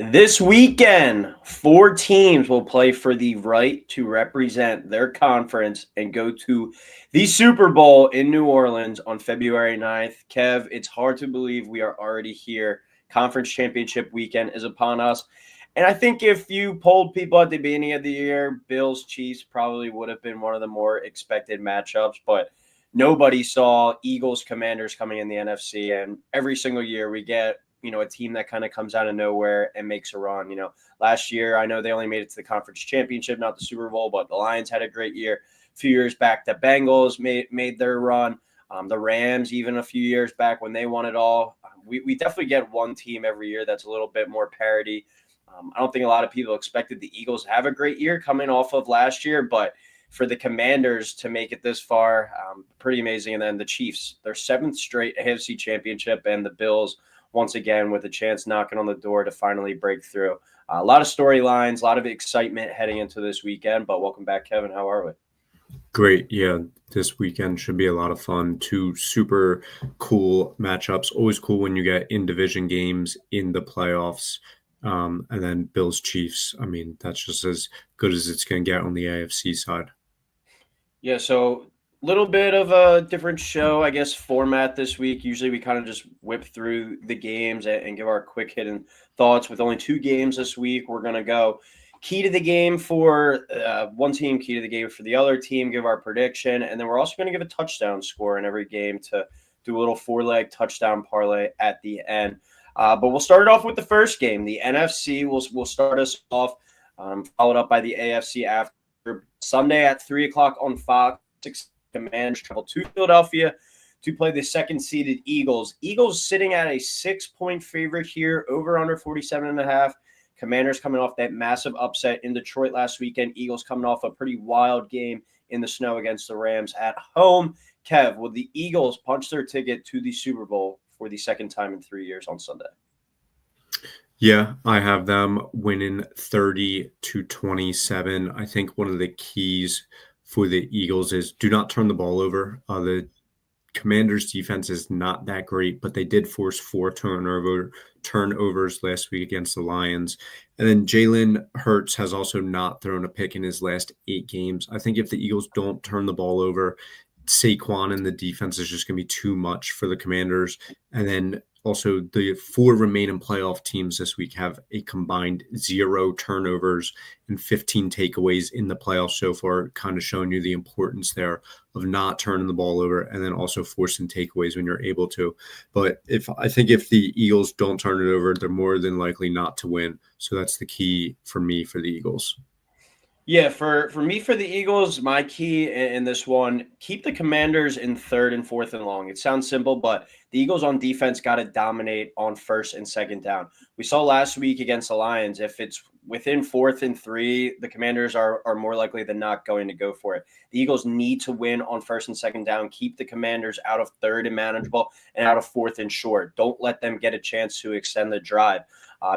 This weekend, four teams will play for the right to represent their conference and go to the Super Bowl in New Orleans on February 9th. Kev, it's hard to believe we are already here. Conference championship weekend is upon us. And I think if you polled people at the beginning of the year, Bills Chiefs probably would have been one of the more expected matchups, but nobody saw Eagles Commanders coming in the NFC. And every single year we get a team that kind of comes out of nowhere and makes a run. Last year, I know they only made it to the conference championship, not the Super Bowl, but the Lions had a great year. A few years back, the Bengals made their run. The Rams, even a few years back when they won it all. We definitely get one team every year that's a little bit more parity. I don't think a lot of people expected the Eagles to have a great year coming off of last year, but for the Commanders to make it this far, pretty amazing. And then the Chiefs, their seventh straight AFC championship, and the Bills, once again, with a chance knocking on the door to finally break through. A lot of storylines, a lot of excitement heading into this weekend. But welcome back, Kevin. How are we? Great. Yeah, this weekend should be a lot of fun. Two super cool matchups. Always cool when you get in division games in the playoffs. And then Bills Chiefs. I mean, that's just as good as it's going to get on the AFC side. Yeah, so little bit of a different show, I guess, format this week. Usually we kind of just whip through the games and give our quick hidden thoughts. With only two games this week, we're going to go key to the game for one team, key to the game for the other team, give our prediction, and then we're also going to give a touchdown score in every game to do a little four-leg touchdown parlay at the end. But we'll start it off with the first game. The NFC will start us off, followed up by the AFC after. Sunday at 3 o'clock on Fox. Commanders travel to Philadelphia to play the second-seeded Eagles. Eagles sitting at a 6-point favorite here, over under 47.5. Commanders coming off that massive upset in Detroit last weekend. Eagles coming off a pretty wild game in the snow against the Rams at home. Kev, will the Eagles punch their ticket to the Super Bowl for the second time in 3 years on Sunday? Yeah, I have them winning 30-27. I think one of the keys for the Eagles is do not turn the ball over. The Commanders' defense is not that great, but they did force four turnovers last week against the Lions. And then Jalen Hurts has also not thrown a pick in his last 8 games. I think if the Eagles don't turn the ball over, Saquon and the defense is just going to be too much for the Commanders. And then also the 4 remaining playoff teams this week have a combined 0 turnovers and 15 takeaways in the playoffs so far, kind of showing you the importance there of not turning the ball over and then also forcing takeaways when you're able to. But I think if the Eagles don't turn it over, they're more than likely not to win. So that's the key for me for the Eagles. Yeah, for me, for the Eagles, my key in this one, keep the Commanders in third and fourth and long. It sounds simple, but the Eagles on defense got to dominate on first and second down. We saw last week against the Lions, if it's within 4th and 3, the Commanders are more likely than not going to go for it. The Eagles need to win on first and second down. Keep the Commanders out of third and manageable and out of 4th and short. Don't let them get a chance to extend the drive.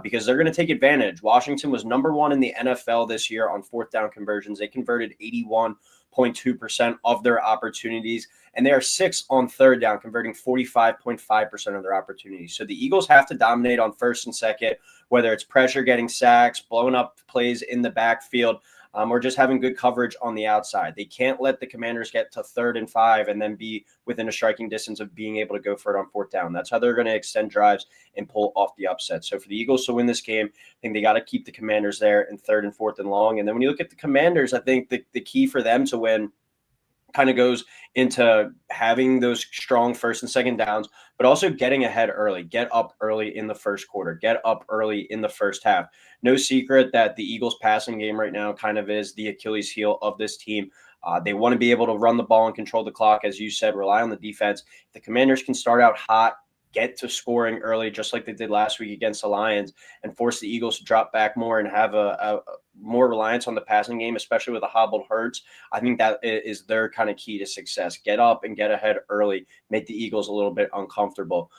Because they're going to take advantage. Washington was number 1 in the NFL this year on 4th down conversions. They converted 81.2% of their opportunities, and they are 6th on 3rd down, converting 45.5% of their opportunities. So the Eagles have to dominate on first and second, whether it's pressure, getting sacks, blowing up plays in the backfield, or just having good coverage on the outside. They can't let the Commanders get to 3rd and 5 and then be within a striking distance of being able to go for it on 4th down. That's how they're going to extend drives and pull off the upset. So for the Eagles to win this game, I think they got to keep the Commanders there in 3rd and 4th and long. And then when you look at the Commanders, I think the key for them to win kind of goes into having those strong first and second downs, but also getting ahead early. Get up early in the first quarter. Get up early in the first half. No secret that the Eagles passing game right now kind of is the Achilles heel of this team. They want to be able to run the ball and control the clock, as you said, rely on the defense. If the Commanders can start out hot, get to scoring early, just like they did last week against the Lions, and force the Eagles to drop back more and have a more reliance on the passing game, especially with a hobbled Hurts. I think that is their kind of key to success. Get up and get ahead early, make the Eagles a little bit uncomfortable.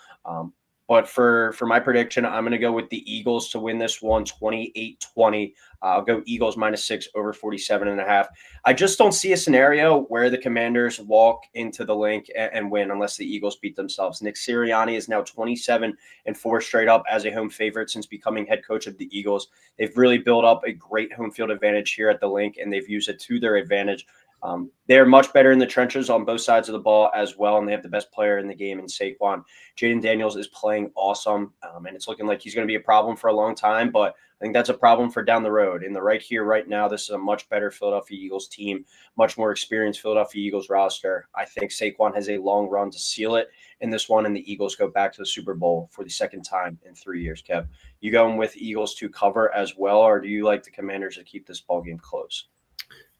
But for my prediction, I'm going to go with the Eagles to win this one 28-20. I'll go Eagles -6 over 47.5. I just don't see a scenario where the Commanders walk into the link and win unless the Eagles beat themselves. Nick Sirianni is now 27-4 straight up as a home favorite since becoming head coach of the Eagles. They've really built up a great home field advantage here at the link, and they've used it to their advantage. They're much better in the trenches on both sides of the ball as well, and they have the best player in the game in Saquon. Jaden Daniels is playing awesome, and it's looking like he's going to be a problem for a long time, but I think that's a problem for down the road. In the right here, right now, this is a much better Philadelphia Eagles team, much more experienced Philadelphia Eagles roster. I think Saquon has a long run to seal it in this one, and the Eagles go back to the Super Bowl for the second time in 3 years, Kev. You going with Eagles to cover as well, or do you like the Commanders to keep this ball game close?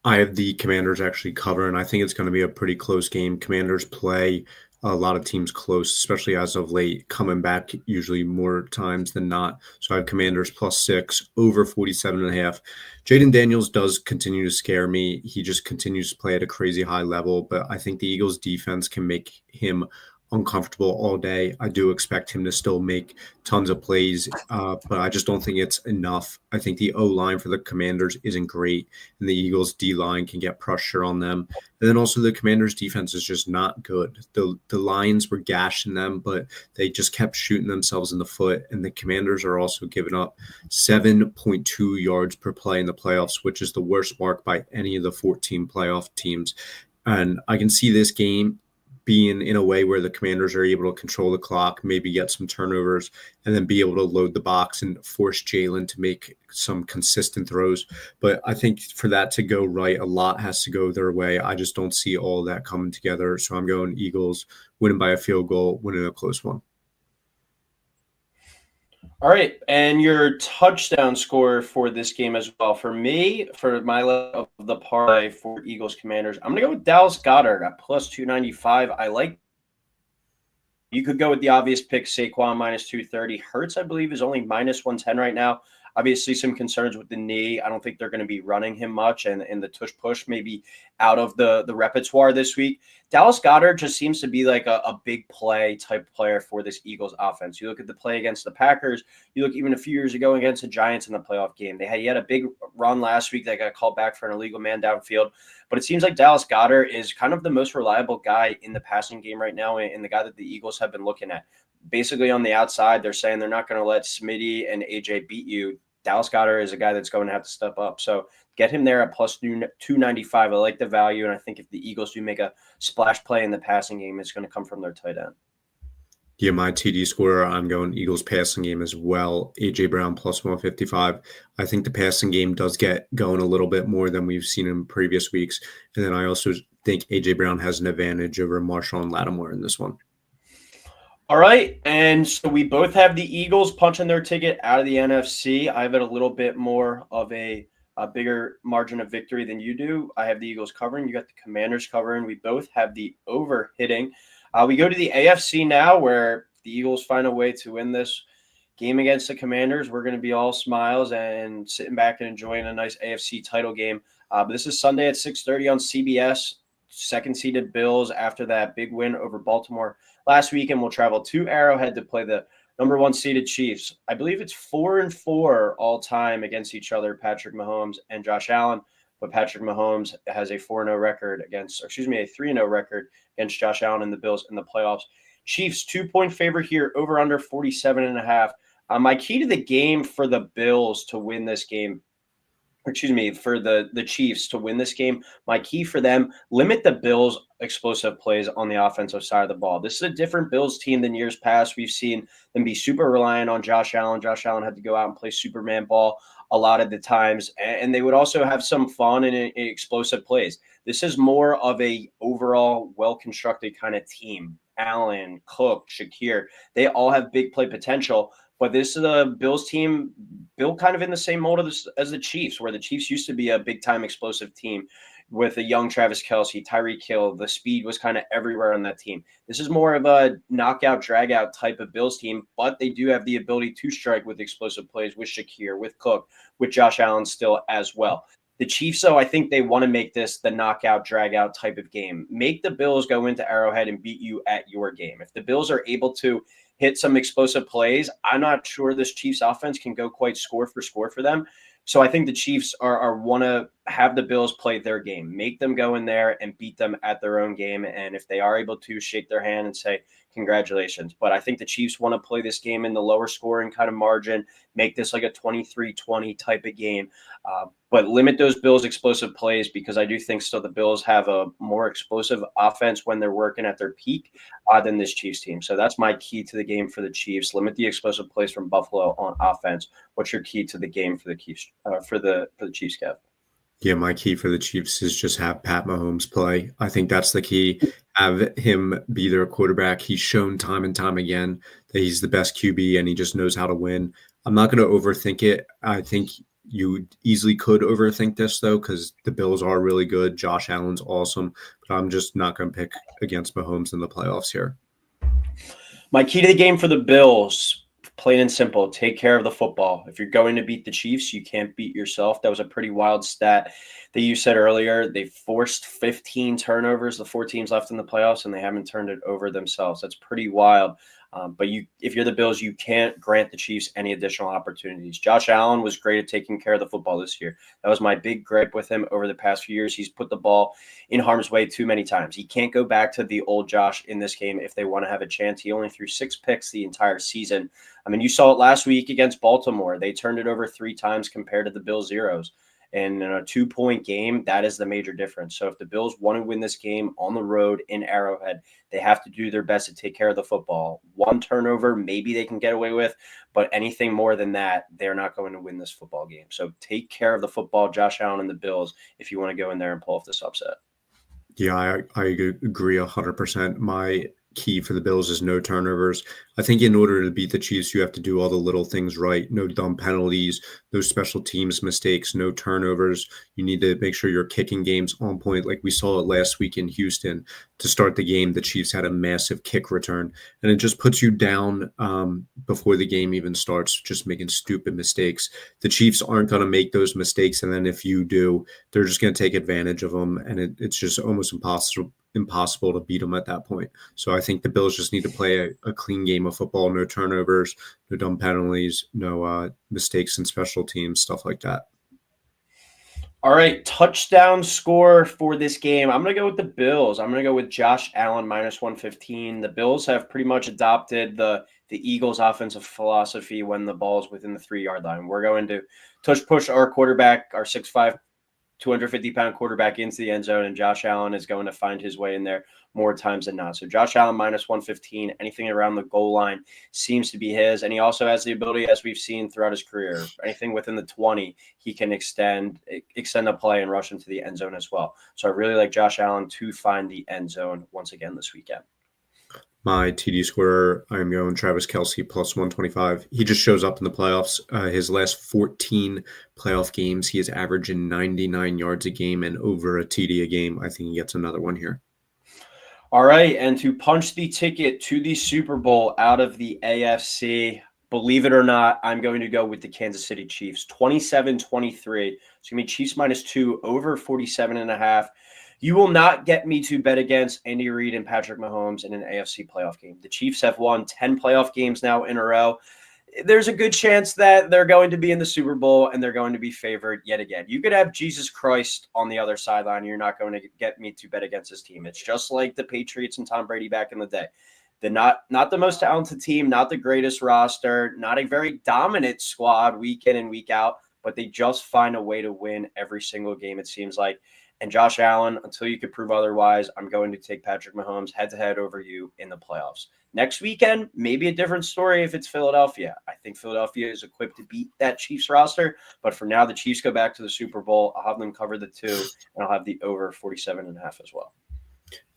I have the Commanders actually cover, and I think it's going to be a pretty close game. Commanders play a lot of teams close, especially as of late, coming back usually more times than not. So I have Commanders +6 over 47.5. Jaden Daniels does continue to scare me. He just continues to play at a crazy high level, but I think the Eagles defense can make him uncomfortable all day. I do expect him to still make tons of plays, but I just don't think it's enough. I think the O-line for the Commanders isn't great, and the Eagles D-line can get pressure on them. And then also the Commanders defense is just not good. The Lions were gashing them, but they just kept shooting themselves in the foot, and the Commanders are also giving up 7.2 yards per play in the playoffs, which is the worst mark by any of the 14 playoff teams. And I can see this game being in a way where the Commanders are able to control the clock, maybe get some turnovers, and then be able to load the box and force Jalen to make some consistent throws. But I think for that to go right, a lot has to go their way. I just don't see all that coming together. So I'm going Eagles, winning by a field goal, winning a close one. All right, and your touchdown score for this game as well. For me, for my level of the parlay for Eagles Commanders, I'm going to go with Dallas Goedert at +295. I like. You could go with the obvious pick, Saquon -230. Hurts, I believe, is only -110 right now. Obviously, some concerns with the knee. I don't think they're going to be running him much, and the tush push maybe out of the repertoire this week. Dallas Goedert just seems to be like a big play type player for this Eagles offense. You look at the play against the Packers. You look even a few years ago against the Giants in the playoff game. He had a big run last week that got called back for an illegal man downfield. But it seems like Dallas Goedert is kind of the most reliable guy in the passing game right now, and the guy that the Eagles have been looking at. Basically on the outside, they're saying they're not going to let Smitty and AJ beat you. Dallas Goedert is a guy that's going to have to step up. So get him there at +295. I like the value, and I think if the Eagles do make a splash play in the passing game, it's going to come from their tight end. Yeah, my TD scorer, I'm going Eagles passing game as well. A.J. Brown +155. I think the passing game does get going a little bit more than we've seen in previous weeks. And then I also think A.J. Brown has an advantage over Marshall and Lattimore in this one. All right, and so we both have the Eagles punching their ticket out of the NFC. I have it a little bit more of a bigger margin of victory than you do. I have the Eagles covering. You got the Commanders covering. We both have the over hitting. We go to the AFC now, where the Eagles find a way to win this game against the Commanders. We're going to be all smiles and sitting back and enjoying a nice AFC title game. But this is Sunday at 6:30 on CBS. Second-seeded Bills after that big win over Baltimore last week, and will travel to Arrowhead to play the number 1 seeded Chiefs. I believe it's 4-4 all time against each other, Patrick Mahomes and Josh Allen. But Patrick Mahomes has a 4-0 record against, a 3-0 record against Josh Allen and the Bills in the playoffs. Chiefs 2-point favorite here, over under 47.5. My key to the game for the Bills to win this game, for the Chiefs to win this game, my key for them, limit the Bills' explosive plays on the offensive side of the ball. This is a different Bills team than years past. We've seen them be super reliant on Josh Allen. Josh Allen had to go out and play Superman ball a lot of the times, and they would also have some fun and explosive plays. This is more of a overall well-constructed kind of team. Allen, Cook, Shakir, they all have big play potential. But this is a Bills team built kind of in the same mold as the Chiefs, where the Chiefs used to be a big-time explosive team with a young Travis Kelce, Tyreek Hill. The speed was kind of everywhere on that team. This is more of a knockout, drag-out type of Bills team, but they do have the ability to strike with explosive plays with Shakir, with Cook, with Josh Allen still as well. The Chiefs, though, I think they want to make this the knockout, drag-out type of game. Make the Bills go into Arrowhead and beat you at your game. If the Bills are able to hit some explosive plays. I'm not sure this Chiefs offense can go quite score for them. So I think the Chiefs are want to have the Bills play their game, make them go in there and beat them at their own game. And if they are able to, shake their hand and say, congratulations. But I think the Chiefs want to play this game in the lower scoring kind of margin, make this like a 23-20 type of game, but limit those Bills explosive plays, because I do think still the Bills have a more explosive offense when they're working at their peak than this Chiefs team. So that's my key to the game for the Chiefs. Limit the explosive plays from Buffalo on offense. What's your key to the game for the Chiefs, for the Chiefs, Kev? Yeah, my key for the Chiefs is just have Pat Mahomes play. I think that's the key. Have him be their quarterback. He's shown time and time again that he's the best QB and he just knows how to win. I'm not going to overthink it. I think you easily could overthink this, though, because the Bills are really good. Josh Allen's awesome. But I'm just not going to pick against Mahomes in the playoffs here. My key to the game for the Bills, plain and simple, take care of the football. If you're going to beat the Chiefs, you can't beat yourself. That was a pretty wild stat that you said earlier. They forced 15 turnovers, the 4 teams left in the playoffs, and they haven't turned it over themselves. That's pretty wild. But if you're the Bills, you can't grant the Chiefs any additional opportunities. Josh Allen was great at taking care of the football this year. That was my big gripe with him over the past few years. He's put the ball in harm's way too many times. He can't go back to the old Josh in this game if they want to have a chance. He only threw 6 picks the entire season. I mean, you saw it last week against Baltimore. They turned it over 3 times compared to the Bills' zeros. And in a 2-point game, that is the major difference. So if the Bills want to win this game on the road in Arrowhead, they have to do their best to take care of the football. 1 turnover, maybe they can get away with, but anything more than that, they're not going to win this football game. So take care of the football, Josh Allen and the Bills, if you want to go in there and pull off this upset. Yeah, I agree 100%. My key for the Bills is no turnovers. I think in order to beat the Chiefs, you have to do all the little things right. No dumb penalties, no special teams mistakes, no turnovers. You need to make sure your kicking game's on point. Like we saw it last week in Houston. To start the game, the Chiefs had a massive kick return, and it just puts you down before the game even starts, just making stupid mistakes. The Chiefs aren't going to make those mistakes, and then if you do, they're just going to take advantage of them, and it's just almost impossible to beat them at that point. So I think the Bills just need to play a clean game of football, no turnovers, no dumb penalties, no mistakes in special teams, stuff like that. All right, touchdown score for this game. I'm going to go with the Bills. I'm going to go with Josh Allen -115. The Bills have pretty much adopted the Eagles' offensive philosophy when the ball is within the 3-yard line. We're going to push our quarterback, our 6'5", 250-pound quarterback into the end zone, and Josh Allen is going to find his way in there more times than not. So Josh Allen -115, anything around the goal line seems to be his. And he also has the ability, as we've seen throughout his career, anything within the 20, he can extend a play and rush into the end zone as well. So I really like Josh Allen to find the end zone once again this weekend. My TD scorer, I'm going Travis Kelce +125. He just shows up in the playoffs. His last 14 playoff games, he is averaging 99 yards a game and over a TD a game. I think he gets another one here. All right, and to punch the ticket to the Super Bowl out of the AFC, believe it or not, I'm going to go with the Kansas City Chiefs, 27-23. It's going to be Chiefs -2, over 47.5. You will not get me to bet against Andy Reid and Patrick Mahomes in an AFC playoff game. The Chiefs have won 10 playoff games now in a row. There's a good chance that they're going to be in the Super Bowl and they're going to be favored yet again. You could have Jesus Christ on the other sideline, and you're not going to get me to bet against this team. It's just like the Patriots and Tom Brady back in the day. They're not the most talented team, not the greatest roster, not a very dominant squad week in and week out, but they just find a way to win every single game, it seems like. And Josh Allen, until you could prove otherwise, I'm going to take Patrick Mahomes head-to-head over you in the playoffs. Next weekend, maybe a different story if it's Philadelphia. I think Philadelphia is equipped to beat that Chiefs roster. But for now, the Chiefs go back to the Super Bowl. I'll have them cover the 2, and I'll have the over 47.5 as well.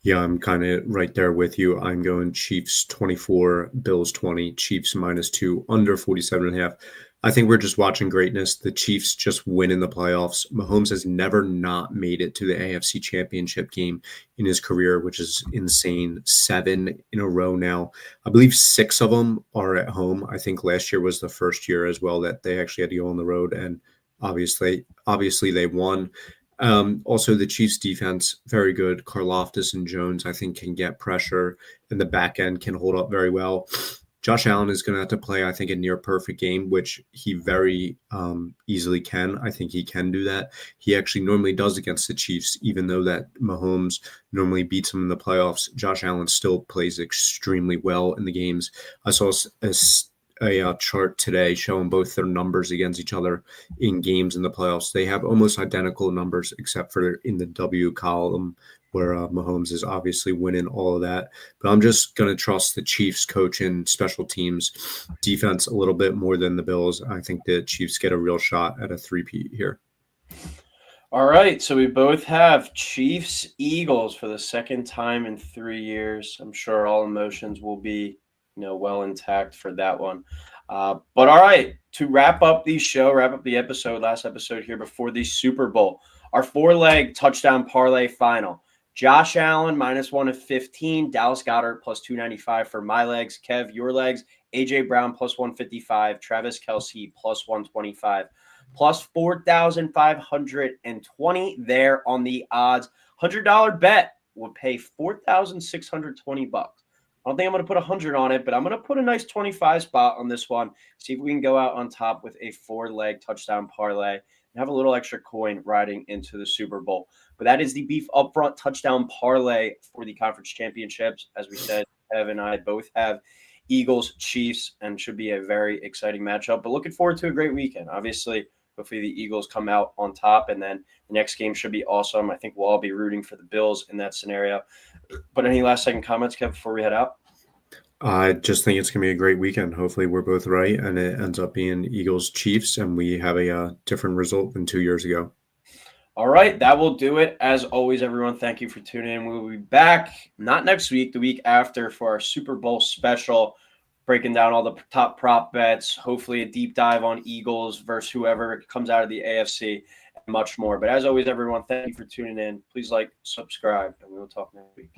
Yeah, I'm kind of right there with you. I'm going Chiefs 24, Bills 20, Chiefs -2, under 47.5. I think we're just watching greatness. The Chiefs just win in the playoffs. Mahomes has never not made it to the AFC Championship game in his career, which is insane. 7 in a row now. I believe 6 of them are at home. I think last year was the first year as well that they actually had to go on the road, and obviously they won. Also, the Chiefs defense, very good. Karlaftis and Jones, I think, can get pressure, and the back end can hold up very well. Josh Allen is going to have to play, I think, a near perfect game, which he very easily can. I think he can do that. He actually normally does against the Chiefs, even though that Mahomes normally beats him in the playoffs. Josh Allen still plays extremely well in the games. I saw a chart today showing both their numbers against each other in games in the playoffs. They have almost identical numbers, except for in the W column, where Mahomes is obviously winning all of that. But I'm just going to trust the Chiefs coach and special teams defense a little bit more than the Bills. I think the Chiefs get a real shot at a three-peat here. All right, so we both have Chiefs Eagles for the second time in 3 years. I'm sure all emotions will be, well intact for that one. But all right, to wrap up the episode, last episode here before the Super Bowl, our 4-leg touchdown parlay final. Josh Allen -1 of 15, Dallas Goedert plus 295 for my legs. Kev, your legs, AJ Brown plus 155, Travis Kelce plus 125, plus 4,520 there on the odds. $100 bet would pay $4,620. I don't think I'm going to put 100 on it, but I'm going to put a nice 25 spot on this one. See if we can go out on top with a 4-leg touchdown parlay and have a little extra coin riding into the Super Bowl. But that is the Beef Upfront touchdown parlay for the conference championships. As we said, Ev and I both have Eagles, Chiefs, and should be a very exciting matchup. But looking forward to a great weekend. Obviously, hopefully the Eagles come out on top, and then the next game should be awesome. I think we'll all be rooting for the Bills in that scenario. But any last second comments, Kev, before we head out? I just think it's going to be a great weekend. Hopefully we're both right, and it ends up being Eagles Chiefs, and we have a different result than 2 years ago. All right, that will do it. As always, everyone, thank you for tuning in. We'll be back, not next week, the week after, for our Super Bowl special, breaking down all the top prop bets, hopefully a deep dive on Eagles versus whoever comes out of the AFC, and much more. But as always, everyone, thank you for tuning in. Please like, subscribe, and we will talk next week.